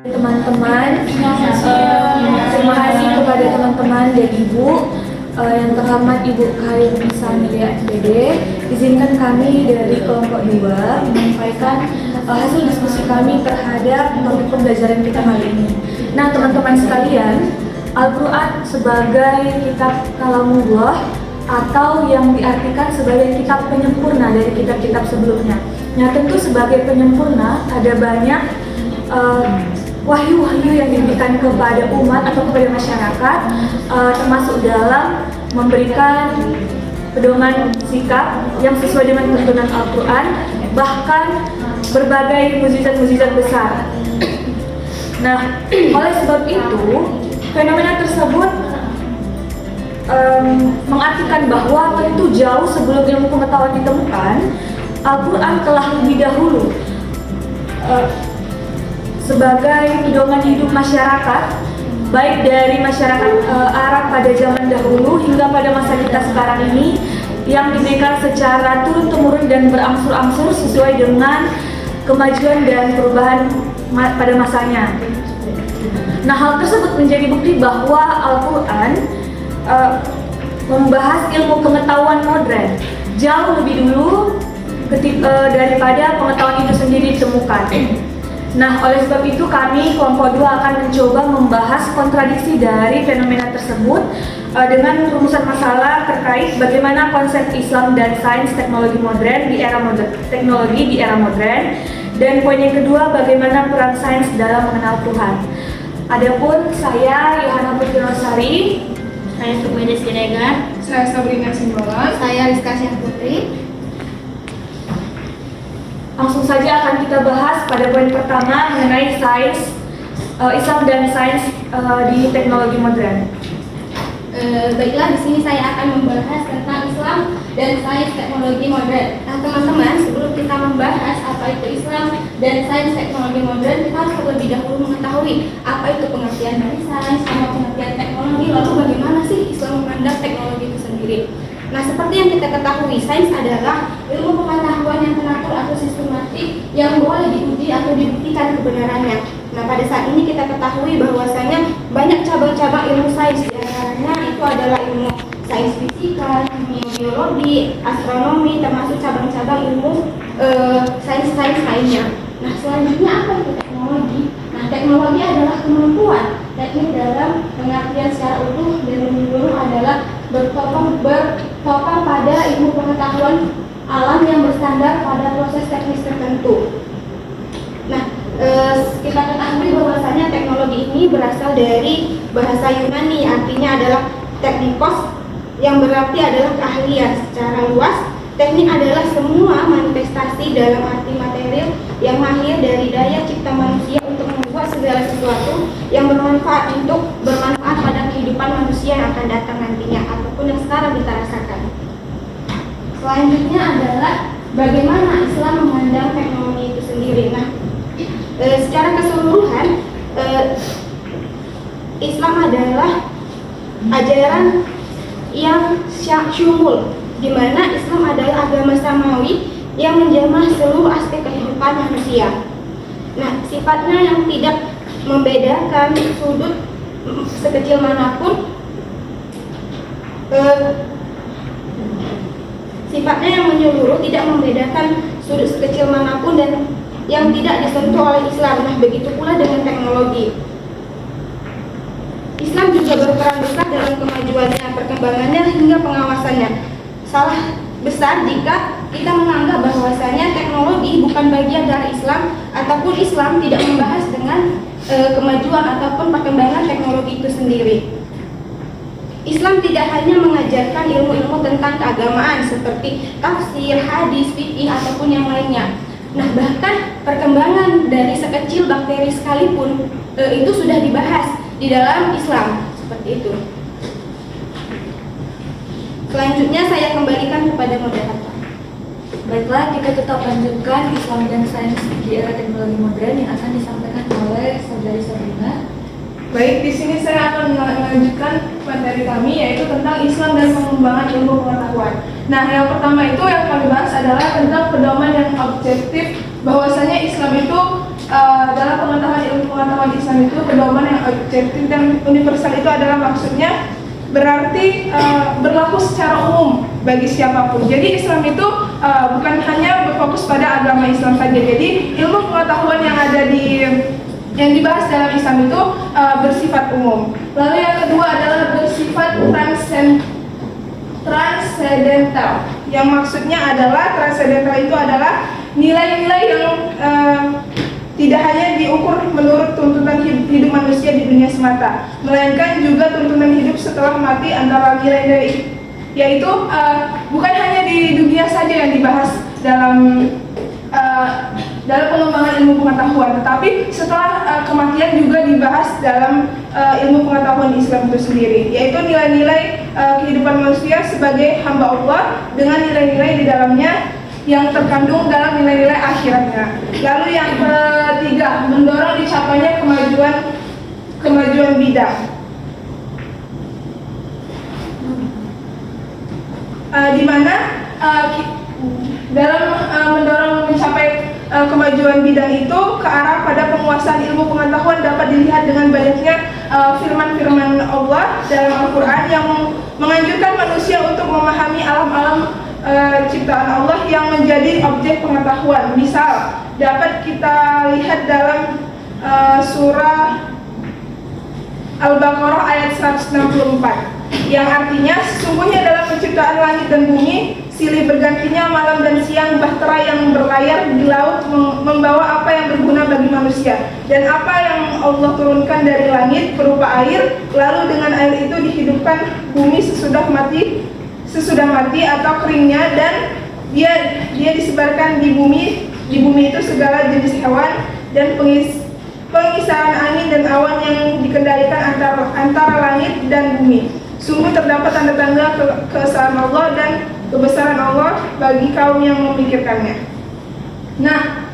Teman-teman, terima kasih kepada teman-teman dan Ibu yang terhormat Ibu Khairunisa Melia SPD. Izinkan kami dari kelompok 2 menyampaikan hasil diskusi kami terhadap topik pembelajaran kita kali ini. Nah, teman-teman sekalian, Al-Quran sebagai kitab kalamullah atau yang diartikan sebagai kitab penyempurna dari kitab-kitab sebelumnya. Nah, tentu sebagai penyempurna ada banyak wahyu-wahyu yang diberikan kepada umat atau kepada masyarakat, termasuk dalam memberikan pedoman sikap yang sesuai dengan tuntunan Al-Quran, bahkan berbagai mukjizat-mukjizat besar. Nah, oleh sebab itu, fenomena tersebut mengartikan bahwa tentu jauh sebelum ilmu pengetahuan ditemukan, Al-Quran telah lebih dahulu sebagai pedoman hidup masyarakat, baik dari masyarakat Arab pada zaman dahulu hingga pada masa kita sekarang ini, yang diberikan secara turun-temurun dan berangsur-angsur sesuai dengan kemajuan dan perubahan pada masanya. Nah, hal tersebut menjadi bukti bahwa Al-Quran membahas ilmu pengetahuan modern jauh lebih dulu daripada pengetahuan itu sendiri ditemukan. Nah, oleh sebab itu kami kelompok 2 akan mencoba membahas kontradiksi dari fenomena tersebut dengan rumusan masalah terkait bagaimana konsep Islam dan sains teknologi modern di era modern, dan poin yang kedua, bagaimana peran sains dalam mengenal Tuhan. Adapun saya Yohana Putri Rosari, saya Sumedes Siregar, saya Sabrina Simbolan, saya Rizka Syah Putri. langsung saja akan kita bahas pada poin pertama mengenai sains Islam dan sains di teknologi modern. Baiklah, di sini saya akan membahas tentang Islam dan sains teknologi modern. Nah, teman-teman, sebelum kita membahas apa itu Islam dan sains teknologi modern, kita harus terlebih dahulu mengetahui apa itu pengertian dari sains, sama pengertian teknologi, lalu bagaimana sih Islam memandang teknologi itu sendiri. Nah, seperti yang kita ketahui, sains adalah ilmu pengetahuan yang teratur atau sistematik yang boleh diuji atau dibuktikan kebenarannya. Nah, pada saat ini kita ketahui bahwasanya banyak cabang-cabang ilmu sains, diantaranya itu adalah ilmu sains fisika, kimia, biologi, astronomi, termasuk cabang-cabang ilmu sains-sains lainnya. Nah, selanjutnya apa itu teknologi? Nah, teknologi adalah kemampuan teknik dalam pengertian secara utuh dan menyeluruh adalah bertopang pada ilmu pengetahuan alam yang bersandar pada proses teknis tertentu. Nah, kita ketahui bahwasanya teknologi ini berasal dari bahasa Yunani, artinya adalah teknikos, yang berarti adalah keahlian. Secara luas, teknik adalah semua manifestasi dalam arti material yang lahir dari daya cipta manusia untuk membuat segala sesuatu yang bermanfaat pada kehidupan manusia yang akan datang nantinya ataupun yang sekarang kita rasakan. Selanjutnya adalah bagaimana Islam memandang teknologi itu sendiri. Nah, secara keseluruhan Islam adalah ajaran yang syumul, di mana Islam adalah agama samawi yang menjamah seluruh aspek kehidupan manusia. Nah, sifatnya yang tidak membedakan sudut sekecil manapun, sifatnya yang menyeluruh, tidak membedakan sudut sekecil manapun dan yang tidak disentuh oleh Islam. Nah, begitu pula dengan teknologi. Islam juga berperan besar dalam kemajuannya, perkembangannya hingga pengawasannya. Salah besar jika kita menganggap bahwasanya teknologi bukan bagian dari Islam ataupun Islam tidak membahas dengan kemajuan ataupun perkembangan teknologi itu sendiri. Islam tidak hanya mengajarkan ilmu-ilmu tentang keagamaan seperti tafsir, hadis, fikih ataupun yang lainnya. Nah, bahkan perkembangan dari sekecil bakteri sekalipun itu sudah dibahas di dalam Islam, seperti itu. Selanjutnya saya kembalikan kepada moderator. Baiklah, kita tetap lanjutkan Islam dan sains di era teknologi modern yang akan disampaikan oleh Saudari Sabrina. Baik, di sini saya akan melanjutkan materi kami, yaitu tentang Islam dan pengembangan ilmu pengetahuan. Nah, yang pertama itu yang kami bahas adalah tentang pedoman yang objektif, bahwasanya Islam itu dalam ilmu pengetahuan Islam itu pedoman yang objektif dan universal itu adalah maksudnya berarti berlaku secara umum bagi siapapun. Jadi Islam itu bukan hanya berfokus pada agama Islam saja. Jadi ilmu pengetahuan yang dibahas dalam Islam itu bersifat umum. Lalu yang kedua adalah bersifat transcendental. Yang maksudnya adalah transcendental itu adalah nilai-nilai yang tidak hanya diukur menurut tuntutan hidup manusia di dunia semata, melainkan juga tuntutan hidup setelah mati. Antara nilai-nilai yaitu bukan hanya di dunia saja yang dibahas dalam pengembangan ilmu pengetahuan, tetapi setelah kematian juga dibahas dalam ilmu pengetahuan Islam itu sendiri, yaitu nilai-nilai kehidupan manusia sebagai hamba Allah dengan nilai-nilai di dalamnya yang terkandung dalam nilai-nilai akhiratnya. Lalu yang ketiga, mendorong dicapainya kemajuan bidang, di mana dalam mendorong mencapai kemajuan bidang itu ke arah pada penguasaan ilmu pengetahuan dapat dilihat dengan banyaknya firman-firman Allah dalam Al-Quran yang menganjurkan manusia untuk memahami alam-alam ciptaan Allah yang menjadi objek pengetahuan. Misal dapat kita lihat dalam surah Al-Baqarah ayat 164 yang artinya sesungguhnya dalam penciptaan langit dan bumi silih bergantinya malam dan siang, bahtera yang berlayar di laut membawa apa yang berguna bagi manusia, dan apa yang Allah turunkan dari langit berupa air, lalu dengan air itu dihidupkan bumi sesudah mati atau keringnya, dan dia disebarkan di bumi itu segala jenis hewan dan pengisaran angin dan awan yang dikendalikan antara langit dan bumi. Sungguh terdapat tanda-tanda keesaan Allah dan kebesaran Allah bagi kaum yang memikirkannya. Nah,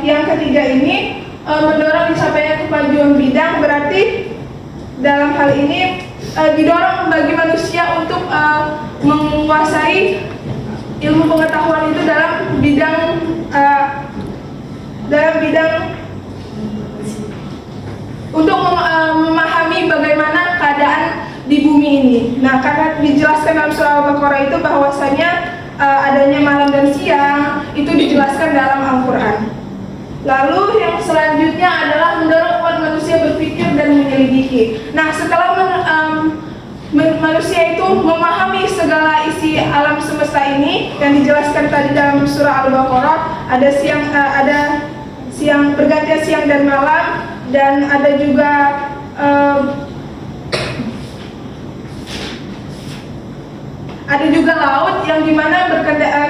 yang ketiga ini mendorong dicapainya kemajuan bidang, berarti dalam hal ini didorong bagi manusia untuk menguasai ilmu pengetahuan itu dalam bidang untuk memahami bagaimana keadaan di bumi ini. Nah, karena dijelaskan dalam surah Al-Baqarah itu bahwasanya adanya malam dan siang itu dijelaskan dalam Al-Quran. Lalu yang selanjutnya adalah mendorong umat manusia berpikir dan menyelidiki. Nah, setelah manusia itu memahami segala isi alam semesta ini yang dijelaskan tadi dalam surah Al-Baqarah, ada siang bergantian siang dan malam, dan ada juga laut yang dimana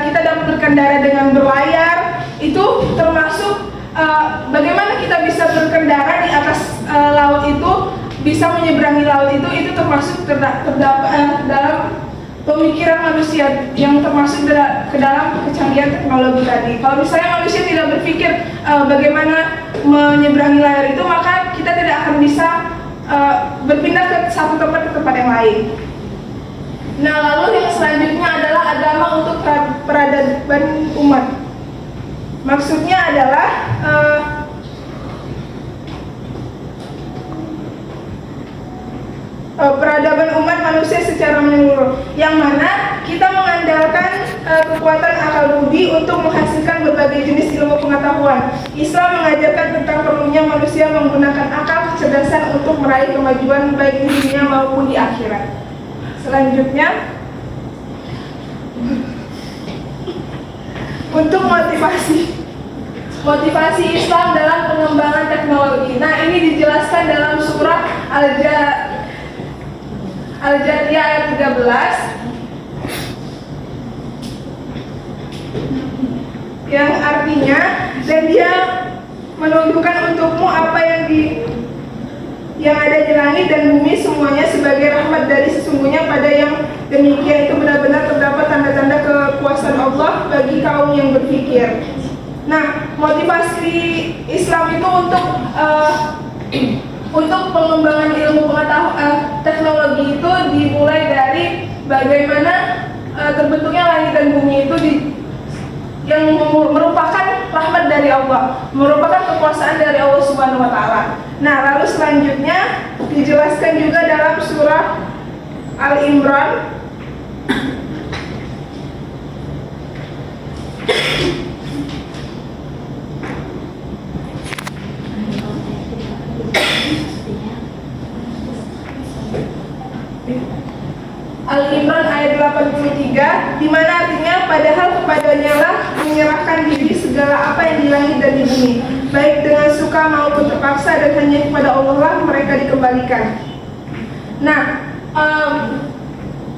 kita dapat berkendara dengan berlayar. Itu termasuk bagaimana kita bisa berkendara di atas laut itu, bisa menyeberangi laut itu termasuk terdapat dalam pemikiran manusia yang termasuk ke dalam kecanggihan teknologi tadi. Kalau misalnya manusia tidak berpikir bagaimana menyeberangi layar itu, maka kita tidak akan bisa berpindah ke satu tempat ke tempat yang lain. Nah, lalu yang selanjutnya adalah agama untuk peradaban umat. Maksudnya adalah peradaban umat manusia secara menyeluruh, yang mana kita mengandalkan kekuatan akal budi untuk menghasilkan berbagai jenis ilmu pengetahuan. Islam mengajarkan tentang perlunya manusia menggunakan akal kecerdasan untuk meraih kemajuan baik di dunia maupun di akhirat. Selanjutnya, untuk motivasi Islam dalam pengembangan teknologi. Nah, ini dijelaskan dalam surah Al-Jathiyah ayat 13 yang artinya, dan dia menunjukkan untukmu apa yang ada di langit dan bumi semuanya sebagai rahmat dari sesungguhnya pada yang demikian itu benar-benar terdapat tanda-tanda kekuasaan Allah bagi kaum yang berpikir. Nah, motivasi Islam itu untuk pengembangan ilmu pengetahuan teknologi itu dimulai dari bagaimana terbentuknya langit dan bumi itu yang merupakan rahmat dari Allah, merupakan kekuasaan dari Allah Subhanahu wa taala. Nah, lalu selanjutnya dijelaskan juga dalam surah Al-Imran Al-Imran ayat 83, di mana artinya padahal kepadanya lah menyerahkan diri segala apa yang di langit dan di bumi, baik dengan suka maupun terpaksa, dan hanya kepada Allah lah mereka dikembalikan. Nah,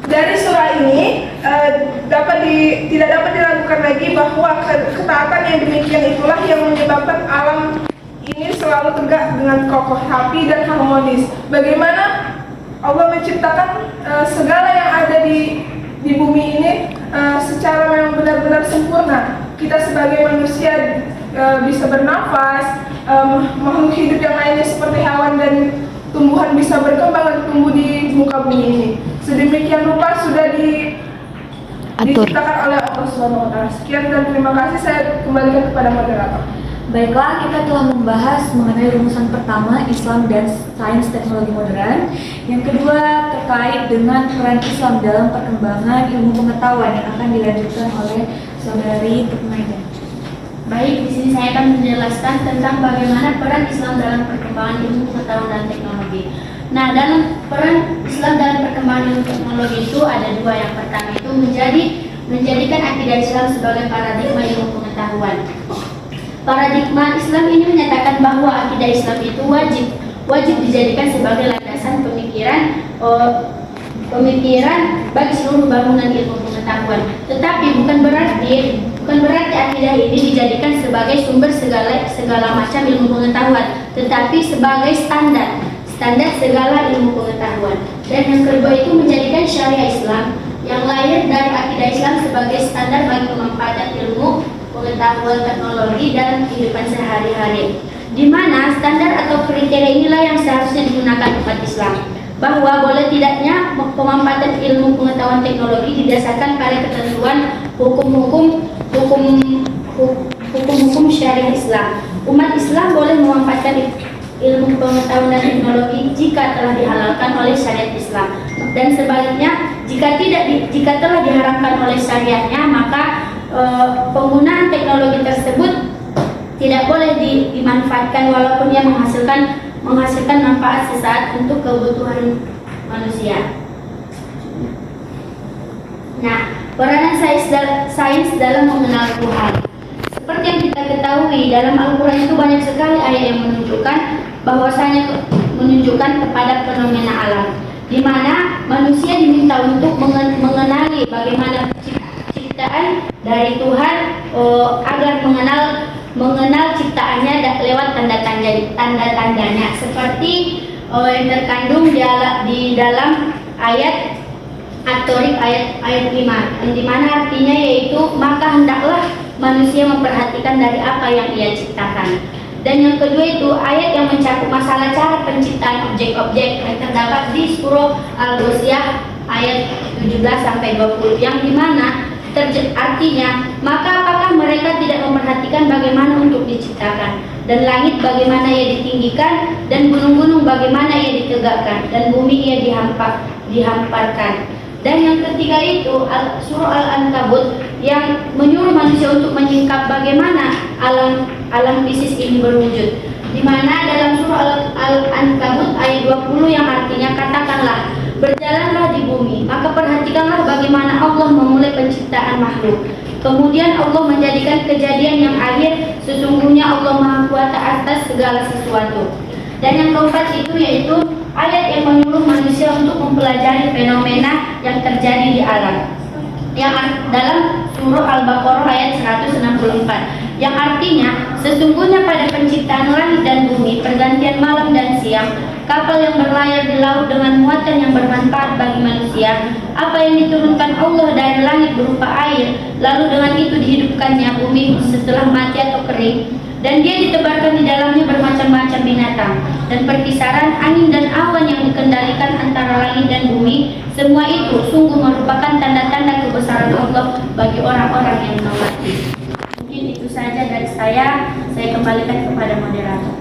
dari surah ini tidak dapat diragukan lagi bahwa ketaatan yang demikian itulah yang menyebabkan alam ini selalu tegak dengan kokoh, rapi dan harmonis. Bagaimana Allah menciptakan segala yang ada di bumi ini secara memang benar-benar sempurna. Kita sebagai manusia bisa bernafas, makhluk hidup yang lainnya seperti hewan dan tumbuhan bisa berkembang dan tumbuh di muka bumi ini. Sedemikian rupa sudah diciptakan oleh Allah Subhanahu wa taala. Sekian dan terima kasih, saya kembalikan kepada moderator. Baiklah, kita telah membahas mengenai rumusan pertama, Islam dan Sains Teknologi Modern. Yang kedua, terkait dengan peran Islam dalam perkembangan ilmu pengetahuan yang akan dilanjutkan oleh saudari Tukmaida. Baik, di sini saya akan menjelaskan tentang bagaimana peran Islam dalam perkembangan ilmu pengetahuan dan teknologi. Nah, dalam peran Islam dalam perkembangan ilmu teknologi itu ada dua. Yang pertama itu menjadikan akidah Islam sebagai paradigma ilmu pengetahuan. Paradigma Islam ini menyatakan bahwa akidah Islam itu wajib dijadikan sebagai landasan pemikiran bagi seluruh bangunan ilmu pengetahuan. Tetapi bukan berarti akidah ini dijadikan sebagai sumber segala macam ilmu pengetahuan, tetapi sebagai standar segala ilmu pengetahuan. Dan yang kedua itu menjadikan syariah Islam yang lahir dari akidah Islam sebagai standar bagi pemanfaatan ilmu pengetahuan teknologi dalam kehidupan sehari-hari, di mana standar atau kriteria inilah yang seharusnya digunakan umat Islam, bahwa boleh tidaknya pemanfaatan ilmu pengetahuan teknologi didasarkan pada ketentuan hukum syariah Islam. Umat Islam boleh memanfaatkan ilmu pengetahuan dan teknologi jika telah dihalalkan oleh syariat Islam, dan sebaliknya jika telah diharamkan oleh syariatnya, maka penggunaan teknologi tersebut tidak boleh dimanfaatkan walaupun ia menghasilkan manfaat sesaat untuk kebutuhan manusia. Nah, peranan sains dalam mengenal Tuhan. Seperti yang kita ketahui, dalam Al-Quran itu banyak sekali ayat yang menunjukkan kepada fenomena alam, di mana manusia diminta untuk mengenali bagaimana ciptaan dari Tuhan, agar mengenal ciptaannya lewat tanda-tandanya, seperti yang terkandung di dalam ayat At-Tariq ayat 5, di mana artinya yaitu maka hendaklah manusia memperhatikan dari apa yang ia ciptakan. Dan yang kedua itu ayat yang mencakup masalah cara penciptaan objek-objek yang terdapat di surah Al-Ghasyiyah ayat 17-20, yang dimana artinya, maka apakah mereka tidak memperhatikan bagaimana untuk diciptakan, dan langit bagaimana ia ditinggikan, dan gunung-gunung bagaimana ia ditegakkan, dan bumi ia dihamparkan. Dan yang ketiga itu surah Al-Ankabut yang menyuruh manusia untuk menyingkap bagaimana alam fisik ini berwujud, di mana dalam surah Al-Ankabut ayat 20 yang artinya katakanlah, berjalanlah di bumi, maka perhatikanlah bagaimana Allah memulai penciptaan makhluk. Kemudian Allah menjadikan kejadian yang akhir, sesungguhnya Allah Maha Kuasa atas segala sesuatu. Dan yang keempat itu yaitu ayat yang menyuruh manusia untuk mempelajari fenomena yang terjadi di alam, yang dalam surah Al-Baqarah ayat 164, yang artinya sesungguhnya pada penciptaan langit dan bumi, pergantian malam dan siang, kapal yang berlayar di laut dengan muatan yang bermanfaat bagi manusia, apa yang diturunkan Allah dari langit berupa air, lalu dengan itu dihidupkannya bumi setelah mati atau kering, dan dia ditebarkan di dalamnya bermacam-macam binatang, dan perkisaran angin dan awan yang dikendalikan antara langit dan bumi, semua itu sungguh merupakan tanda-tanda kebesaran Allah bagi orang-orang yang mengerti. Mungkin itu saja dari saya. saya kembalikan kepada moderator.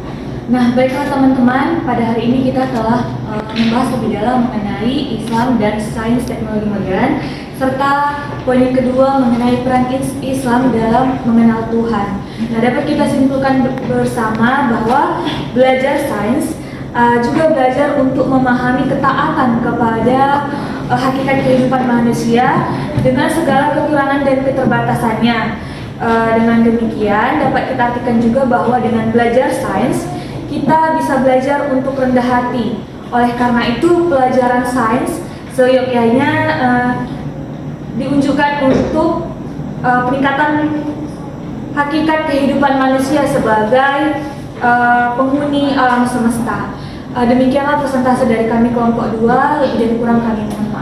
Nah, baiklah teman-teman, pada hari ini kita telah membahas lebih dalam mengenai Islam dan sains teknologi modern, serta poin yang kedua mengenai peran Islam dalam mengenal Tuhan. Nah, dapat kita simpulkan bersama bahwa belajar sains juga belajar untuk memahami ketaatan kepada hakikat kehidupan manusia dengan segala kekurangan dan keterbatasannya. Dengan demikian dapat kita artikan juga bahwa dengan belajar sains kita bisa belajar untuk rendah hati. Oleh karena itu pelajaran sains seyogyanya diunjukkan untuk peningkatan hakikat kehidupan manusia sebagai penghuni alam semesta. Demikianlah presentasi dari kami kelompok 2, lebih dan kurang kami mohon